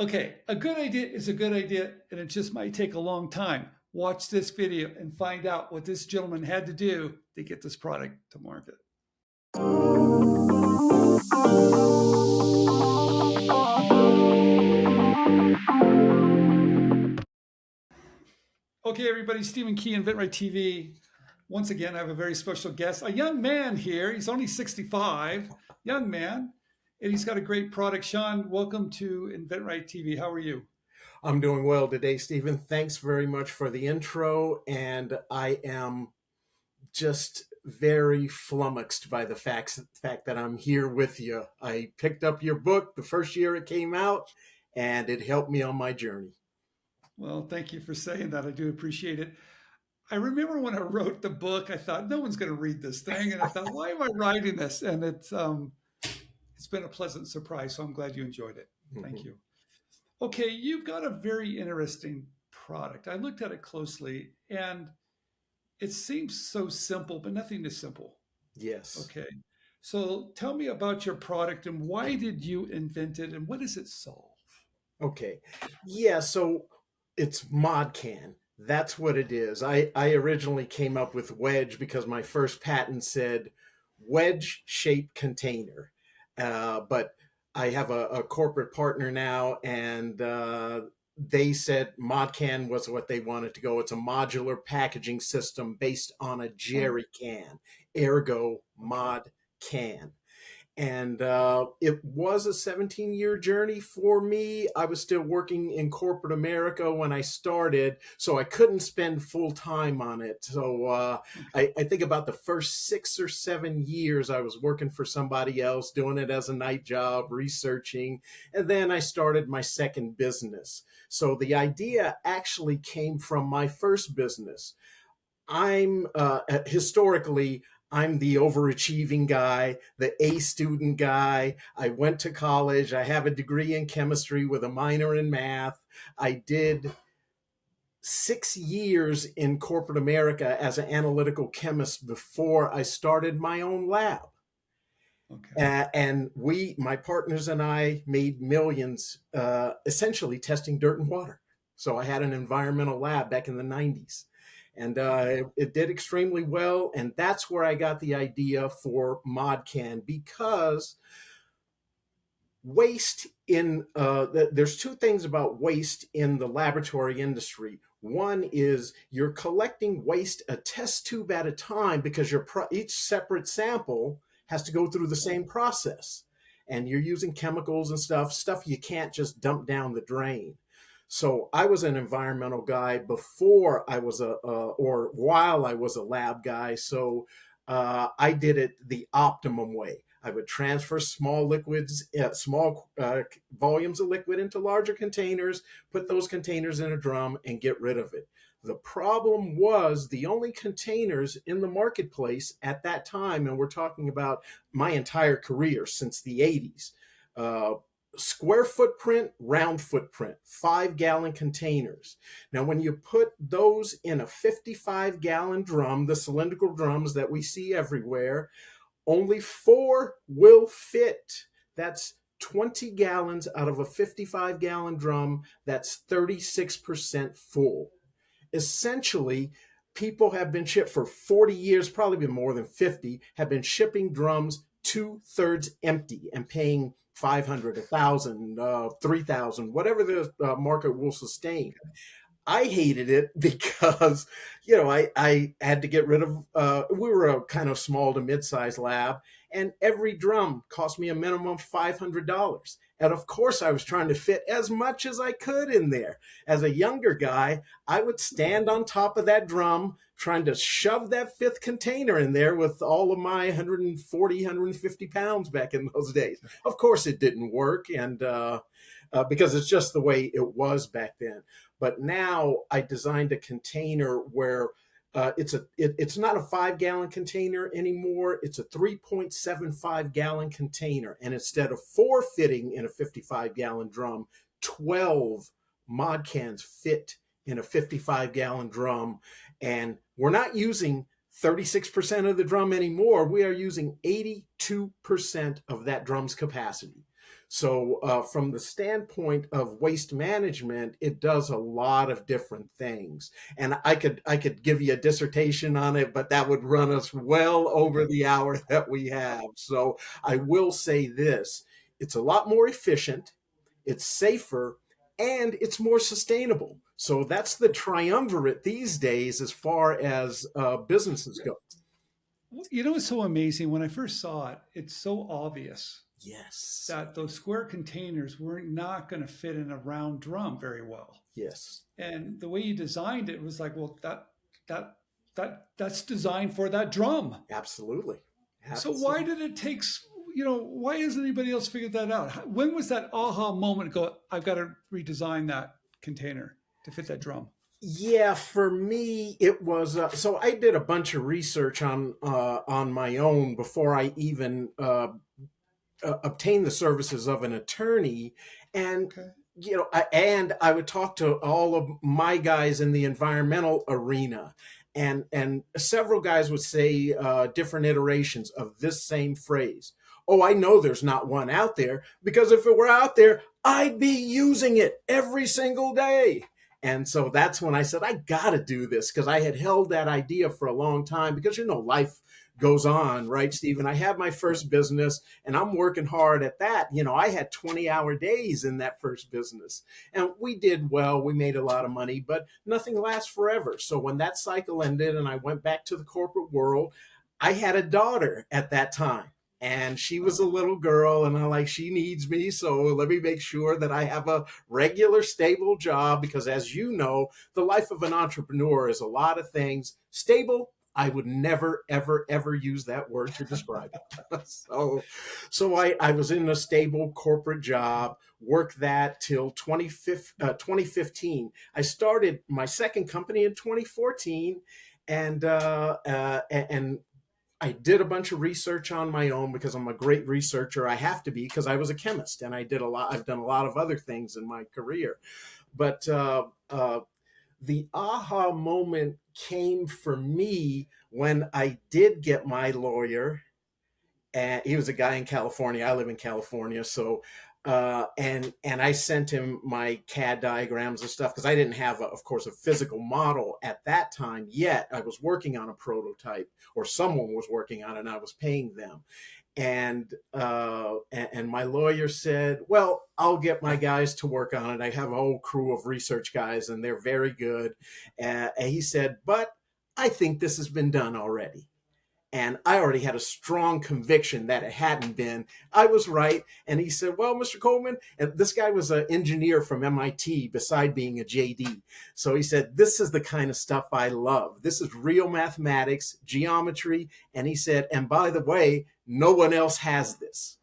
Okay, a good idea is a good idea, and it just might take a long time. Watch this video and find out what this gentleman had to do to get this product to market. Okay, everybody, Stephen Key, inventRightTV. Once again, I have a very special guest, a young man here. He's only 65, young man, and he's got a great product. Shawn, welcome to inventRightTV. How are you? I'm doing well today, Stephen. Thanks very much for the intro. And I am just very flummoxed by the fact that I'm here with you. I picked up your book the first year it came out, and it helped me on my journey. Well, thank you for saying that. I do appreciate it. I remember when I wrote the book, I thought no one's going to read this thing, and I thought, why am I writing this? And it's been a pleasant surprise. So I'm glad you enjoyed it. Thank Mhm. you. Okay, you've got a very interesting product. I looked at it closely, and it seems so simple, but nothing is simple. Yes. Okay, so tell me about your product and why did you invent it, and what does it solve? Okay. Yeah, so it's ModCan. That's what it is. I originally came up with wedge because my first patent said wedge shaped container. But I have a corporate partner now, and they said ModCan was what they wanted to go. It's a modular packaging system based on a Oh, jerry can, ergo okay. ModCan. And it was a 17-year journey for me. I was still working in corporate America when I started, so I couldn't spend full time on it. So I think about the first 6 or 7 years, I was working for somebody else, doing it as a night job, researching. And then I started my second business. So the idea actually came from my first business. I'm historically, I'm the overachieving guy, the A student guy. I went to college. I have a degree in chemistry with a minor in math. I did 6 years in corporate America as an analytical chemist before I started my own lab. Okay. And my partners and I made millions essentially testing dirt and water. So I had an environmental lab back in the 90s. And it did extremely well. And that's where I got the idea for ModCan because waste there's two things about waste in the laboratory industry. One is you're collecting waste a test tube at a time because each separate sample has to go through the same process, and you're using chemicals and stuff you can't just dump down the drain. So I was an environmental guy before I was or while I was a lab guy. So I did it the optimum way. I would transfer small volumes of liquid into larger containers, put those containers in a drum, and get rid of it. The problem was the only containers in the marketplace at that time, and we're talking about my entire career since the 80s, uh, square footprint, round footprint, 5 gallon containers. Now, when you put those in a 55-gallon drum, the cylindrical drums that we see everywhere, only 4 will fit. That's 20 gallons out of a 55-gallon drum. That's 36% full. Essentially, people have been shipped for 40 years, probably been more than 50, have been shipping drums 2/3 empty and paying 500, 1,000, 3,000, whatever the market will sustain. I hated it because, I had to get rid of, we were a kind of small to mid-sized lab, and every drum cost me a minimum of $500. And of course, I was trying to fit as much as I could in there. As a younger guy, I would stand on top of that drum trying to shove that fifth container in there with all of my 140, 150 pounds back in those days. Of course, it didn't work, and because it's just the way it was back then. But now I designed a container where it's not a 5 gallon container anymore. It's a 3.75 gallon container, and instead of 4 fitting in a 55-gallon drum, 12 mod cans fit in a 55-gallon drum, and we're not using 36% of the drum anymore. We are using 82% of that drum's capacity. So from the standpoint of waste management, it does a lot of different things. And I could give you a dissertation on it, but that would run us well over the hour that we have. So I will say this, it's a lot more efficient, it's safer, and it's more sustainable. So that's the triumvirate these days as far as businesses go. You know, it's so amazing. When I first saw it, it's so obvious Yes. that those square containers were not going to fit in a round drum very well. Yes. And the way you designed it was like, well, that's designed for that drum. Absolutely. So why Absolutely. did it take, why hasn't anybody else figured that out? When was that aha moment go, I've got to redesign that container to fit that drum? Yeah, for me, it was so I did a bunch of research on my own before I even obtained the services of an attorney, and Okay. I would talk to all of my guys in the environmental arena, and several guys would say different iterations of this same phrase. Oh, I know there's not one out there because if it were out there, I'd be using it every single day. And so that's when I said, I got to do this because I had held that idea for a long time because, life goes on, right, Stephen? I had my first business and I'm working hard at that. I had 20-hour days in that first business and we did well. We made a lot of money, but nothing lasts forever. So when that cycle ended and I went back to the corporate world, I had a daughter at that time. And she was a Oh, little girl, and I'm like, she needs me. So let me make sure that I have a regular, stable job. Because as you know, the life of an entrepreneur is a lot of things. Stable, I would never, ever, ever use that word to describe it. So I was in a stable corporate job, worked that till 2015. I started my second company in 2014, and I did a bunch of research on my own because I'm a great researcher. I have to be because I was a chemist and I did a lot. I've done a lot of other things in my career, but the aha moment came for me when I did get my lawyer, and he was a guy in California. I live in California, so and I sent him my CAD diagrams and stuff because I didn't have, of course, a physical model at that time yet. I was working on a prototype, or someone was working on it, and I was paying them. And my lawyer said, "Well, I'll get my guys to work on it. I have a whole crew of research guys, and they're very good." And he said, "But I think this has been done already." And I already had a strong conviction that it hadn't been. I was right. And he said, "Well, Mr. Coleman," and this guy was an engineer from MIT beside being a JD. So he said, "This is the kind of stuff I love. This is real mathematics, geometry." And he said, "And by the way, no one else has this."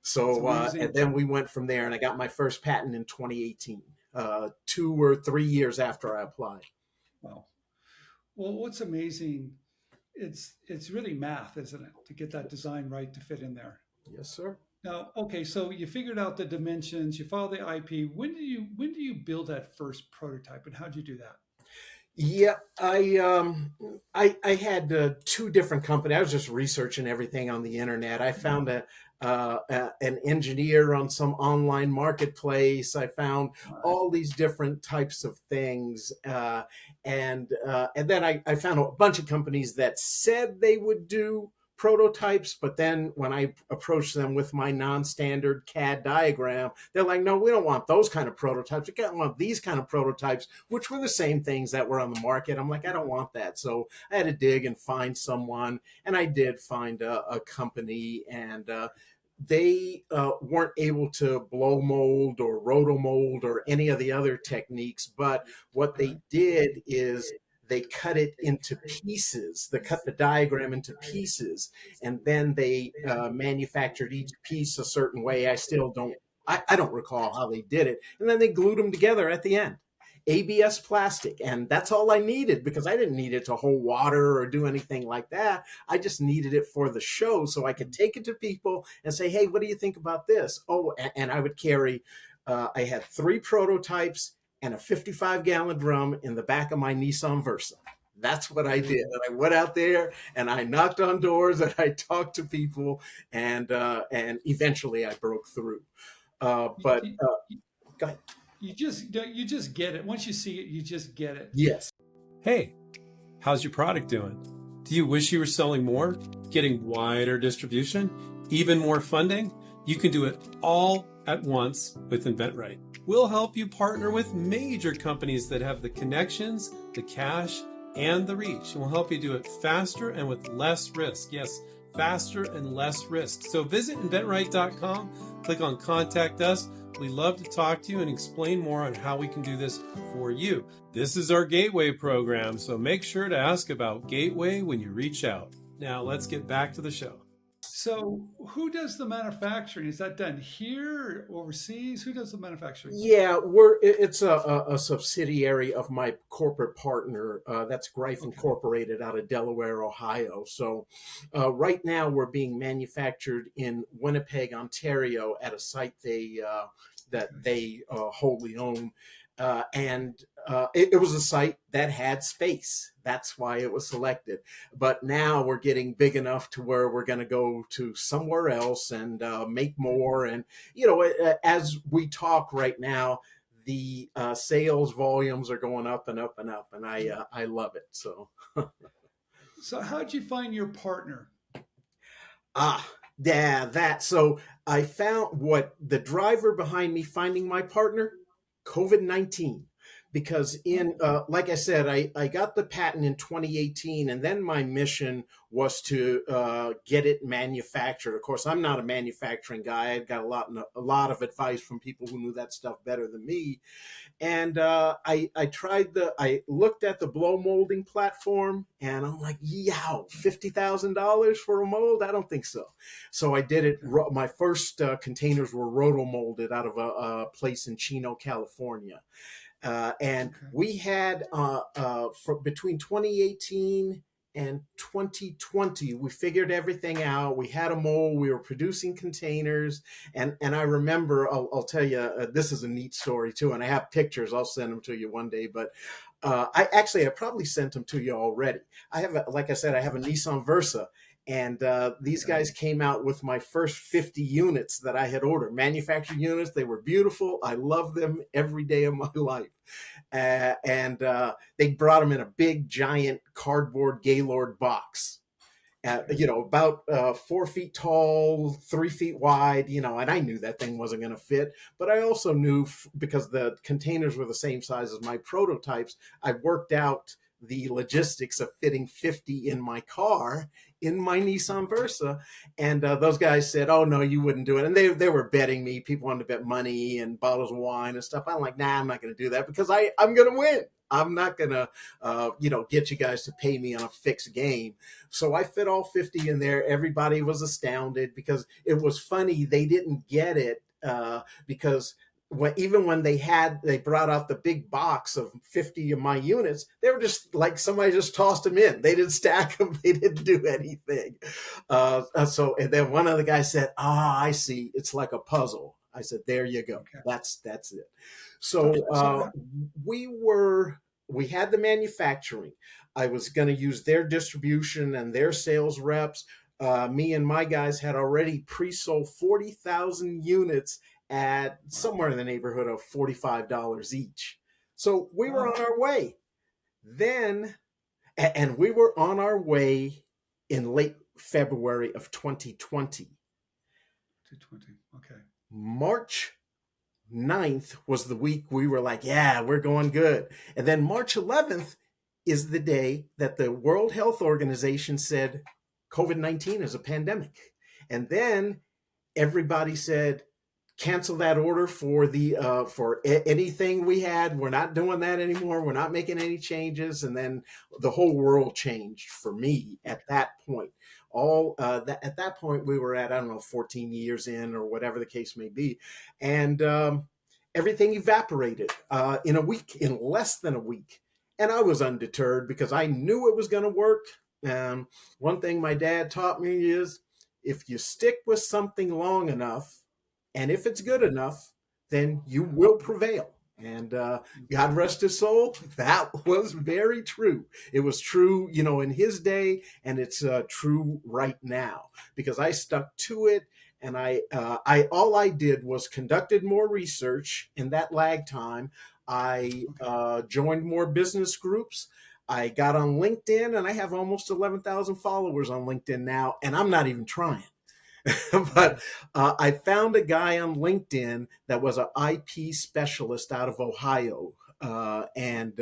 it's So, and amazing. then we went from there, and I got my first patent in 2018, 2 or 3 years after I applied. Wow. Well, what's amazing, it's really math, isn't it, to get that design right to fit in there. Yes, sir. Now, okay, so you figured out the dimensions, you filed the IP. When do you build that first prototype, and how'd you do that? Yeah, I had two different companies. I was just researching everything on the internet. I found an engineer on some online marketplace. I found All right. all these different types of things, and then I found a bunch of companies that said they would do prototypes, but then when I approached them with my non-standard CAD diagram, they're like, "No, we don't want those kind of prototypes. We don't want these kind of prototypes," which were the same things that were on the market. I'm like, "I don't want that." So I had to dig and find someone, and I did find a company, and they weren't able to blow mold or rotomold or any of the other techniques. But what Okay. they did is they cut it into pieces. They cut the diagram into pieces, and then they manufactured each piece a certain way. I still don't. I don't recall how they did it. And then they glued them together at the end. ABS plastic, and that's all I needed because I didn't need it to hold water or do anything like that. I just needed it for the show so I could take it to people and say, "Hey, what do you think about this?" Oh, and I would carry, I had three prototypes and a 55-gallon drum in the back of my Nissan Versa. That's what I did. And I went out there and I knocked on doors and I talked to people, and eventually I broke through. You, But you, go ahead. you just get it. Once you see it, you just get it. Yes. Hey, how's your product doing? Do you wish you were selling more, getting wider distribution, even more funding? You can do it all at once with InventRight. We'll help you partner with major companies that have the connections, the cash, and the reach. And we'll help you do it faster and with less risk. Yes, faster and less risk. So visit inventright.com, click on Contact Us. We'd love to talk to you and explain more on how we can do this for you. This is our Gateway program, so make sure to ask about Gateway when you reach out. Now let's get back to the show. So, who does the manufacturing? Is that done here or overseas? Who does the manufacturing? Yeah, it's a subsidiary of my corporate partner. That's Greif Okay. Incorporated out of Delaware, Ohio. So right now we're being manufactured in Winnipeg, Ontario, at a site they wholly own. It was a site that had space. That's why it was selected. But now we're getting big enough to where we're going to go to somewhere else and make more. And, as we talk right now, the sales volumes are going up and up and up. And I love it. So, So, how'd you find your partner? yeah, that. So I found what the driver behind me finding my partner, COVID-19. Because like I said, I got the patent in 2018, and then my mission was to get it manufactured. Of course, I'm not a manufacturing guy. I got a lot of advice from people who knew that stuff better than me. And I looked at the blow molding platform, and I'm like, yeah, $50,000 for a mold? I don't think so. So I did it. My first containers were roto molded out of a place in Chino, California. And we had between 2018 and 2020, we figured everything out. We had a mold. We were producing containers, and I remember. I'll tell you, this is a neat story too, and I have pictures. I'll send them to you one day. But I probably sent them to you already. Like I said, I have a Nissan Versa. And these guys came out with my first 50 units that I had ordered, manufactured units. They were beautiful. I love them every day of my life. And they brought them in a big, giant cardboard Gaylord box, about 4 feet tall, 3 feet wide, and I knew that thing wasn't going to fit. But I also knew, because the containers were the same size as my prototypes, I worked out the logistics of fitting 50 in my car, in my Nissan Versa. And those guys said, oh, no, you wouldn't do it. And they were betting me. People wanted to bet money and bottles of wine and stuff. I'm like, nah, I'm not going to do that, because I'm going to win. I'm not going to, get you guys to pay me on a fixed game. So I fit all 50 in there. Everybody was astounded, because it was funny. They didn't get it because when they brought out the big box of 50 of my units, they were just like somebody just tossed them in. They didn't stack them. They didn't do anything. And then one of the guys said, I see. It's like a puzzle. I said, there you go. Okay. That's it. So we had the manufacturing. I was going to use their distribution and their sales reps. Me and my guys had already pre-sold 40,000 units at somewhere in the neighborhood of $45 each. So we were on our way. And we were on our way in late February of 2020. 220. Okay. March 9th was the week we were like, yeah, we're going good. And then March 11th is the day that the World Health Organization said COVID-19 is a pandemic. And then everybody said, cancel that order for anything we had. We're not doing that anymore. We're not making any changes. And then the whole world changed for me at that point. At that point, we were at, 14 years in, or whatever the case may be. And everything evaporated in less than a week. And I was undeterred, because I knew it was going to work. One thing my dad taught me is, if you stick with something long enough, and if it's good enough, then you will prevail. And God rest his soul, that was very true. It was true, in his day, and it's true right now, because I stuck to it. and all I did was conducted more research in that lag time. I Okay. joined more business groups. I got on LinkedIn, and I have almost 11,000 followers on LinkedIn now, and I'm not even trying. But Okay. I found a guy on LinkedIn that was an IP specialist out of Ohio, and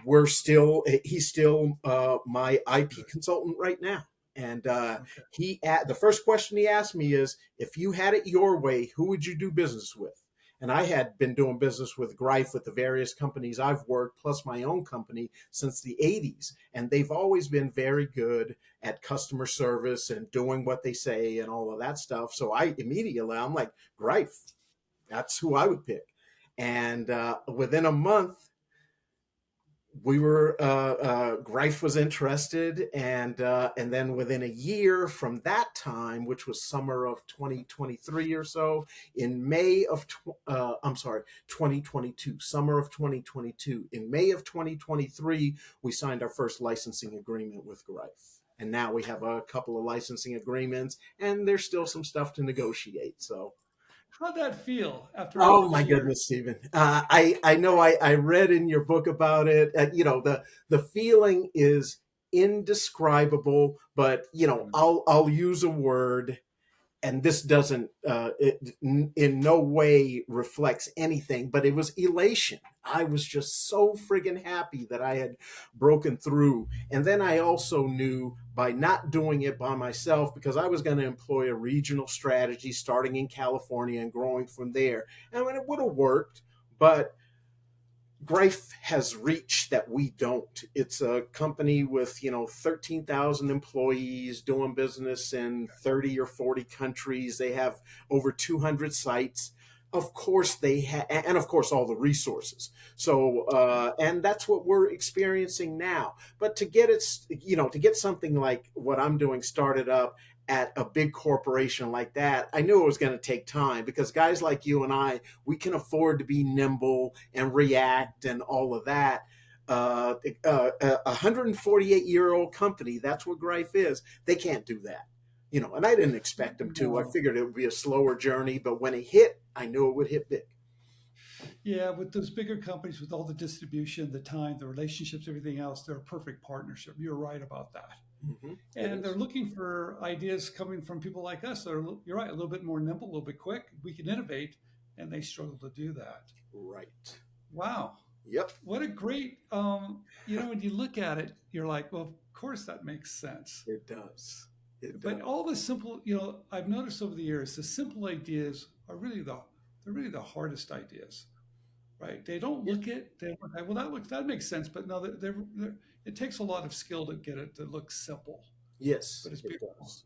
he's still my IP Good. consultant right now. And Okay. the first question he asked me is, if you had it your way, who would you do business with? And I had been doing business with Greif with the various companies I've worked, plus my own company, since the 80s. And they've always been very good at customer service and doing what they say and all of that stuff. So I'm like, Greif, that's who I would pick. And within a month, we were Greif was interested, and then within a year from that time, which was summer of 2023 or so, in May of 2022, summer of 2022, in May of 2023, we signed our first licensing agreement with Greif. And now we have a couple of licensing agreements, and there's still some stuff to negotiate. So How'd that feel after all oh those my years? goodness, Stephen. I know I read in your book about it. The feeling is indescribable, but Mm. I'll use a word, and this doesn't in no way reflects anything, but it was elation. I was just so friggin' happy that I had broken through. And then I also knew, by not doing it by myself, because I was going to employ a regional strategy starting in California and growing from there. And I mean, it would have worked, but Greif has reach that we don't. It's a company with 13,000 employees doing business in 30 or 40 countries. They have over 200 sites. Of course and of course all the resources. So and that's what we're experiencing now. But to get something like what I'm doing started up at a big corporation like that, I knew it was going to take time, because guys like you and I, we can afford to be nimble and react and all of that. A 148-year-old company, that's what Greif is. They can't do that, and I didn't expect them to. I No. figured it would be a slower journey, but when it hit, I knew it would hit big. Yeah, with those bigger companies, with all the distribution, the time, the relationships, everything else, they're a perfect partnership. You're right about that. It And they're is. looking for ideas coming from people like us that are, you're right, a little bit more nimble, a little bit quick. We can innovate, and they struggle to do that. Right. Wow. Yep. What a great, when you look at it, you're like, well, of course that makes sense. It does. It But does. all the simple, I've noticed over the years, the simple ideas are they're really the hardest ideas, right? They don't Yeah. look it, they look, well, that makes sense, but no, it takes a lot of skill to get it to look simple, Yes, but it's it beautiful. does.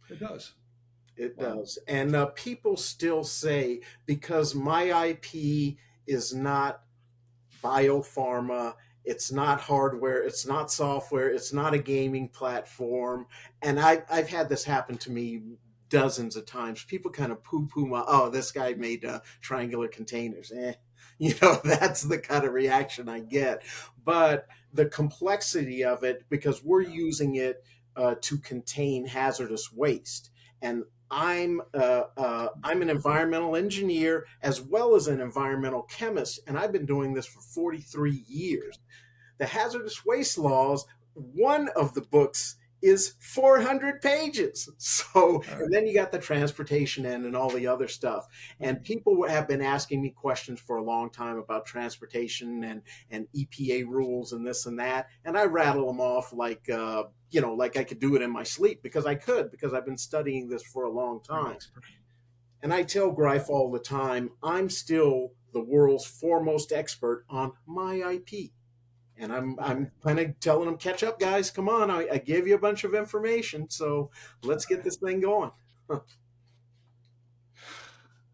It does. It Wow. does. And people still say, because my IP is not biopharma, it's not hardware, it's not software, it's not a gaming platform. And I've had this happen to me dozens of times. People kind of poo poo this guy made triangular containers. That's the kind of reaction I get. But the complexity of it, because we're Yeah. using it to contain hazardous waste. And I'm an environmental engineer as well as an environmental chemist, and I've been doing this for 43 years. The hazardous waste laws, one of the books is 400 pages. So, All and right. then you got the transportation end and all the other stuff. And people have been asking me questions for a long time about transportation and EPA rules and this and that. And I rattle them off like I could do it in my sleep, because because I've been studying this for a long You're an time. expert. And I tell Greif all the time, I'm still the world's foremost expert on my IP. And Okay. I'm kind of telling them, catch up, guys. Come on, I gave you a bunch of information, so let's get this thing going.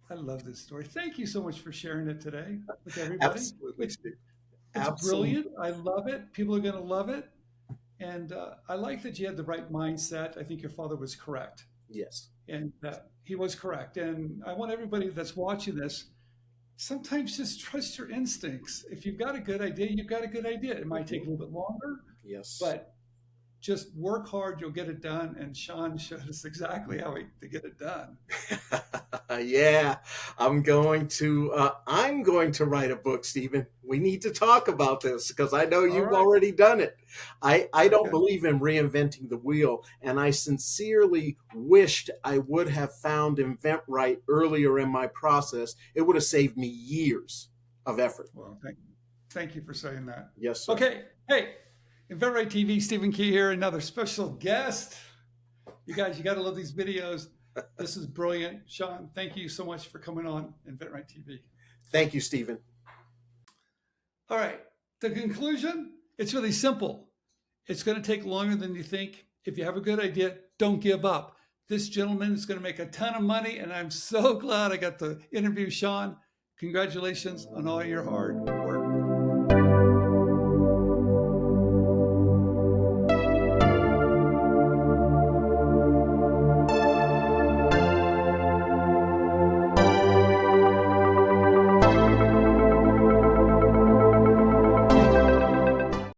I love this story. Thank you so much for sharing it today with everybody. Absolutely, Steve. It's brilliant. Absolutely. I love it. People are going to love it. And I like that you had the right mindset. I think your father was correct. Yes. And he was correct. And I want everybody that's watching this, sometimes just trust your instincts. If you've got a good idea, you've got a good idea. It might take a Mhm. little bit longer, Yes. but just work hard, you'll get it done. And Shawn showed us exactly how to get it done. Yeah, I'm going to write a book, Stephen. We need to talk about this because I know you've already done it. I don't believe in reinventing the wheel, and I sincerely wished I would have found InventRight earlier in my process. It would have saved me years of effort. Well, thank you for saying that. Yes, sir. Okay. Hey, inventRightTV, Stephen Key here, another special guest. You guys, you got to love these videos. This is brilliant. Shawn, thank you so much for coming on inventRightTV. Thank you, Stephen. All right. The conclusion, it's really simple. It's going to take longer than you think. If you have a good idea, don't give up. This gentleman is going to make a ton of money, and I'm so glad I got to interview Shawn. Congratulations on all your hard work.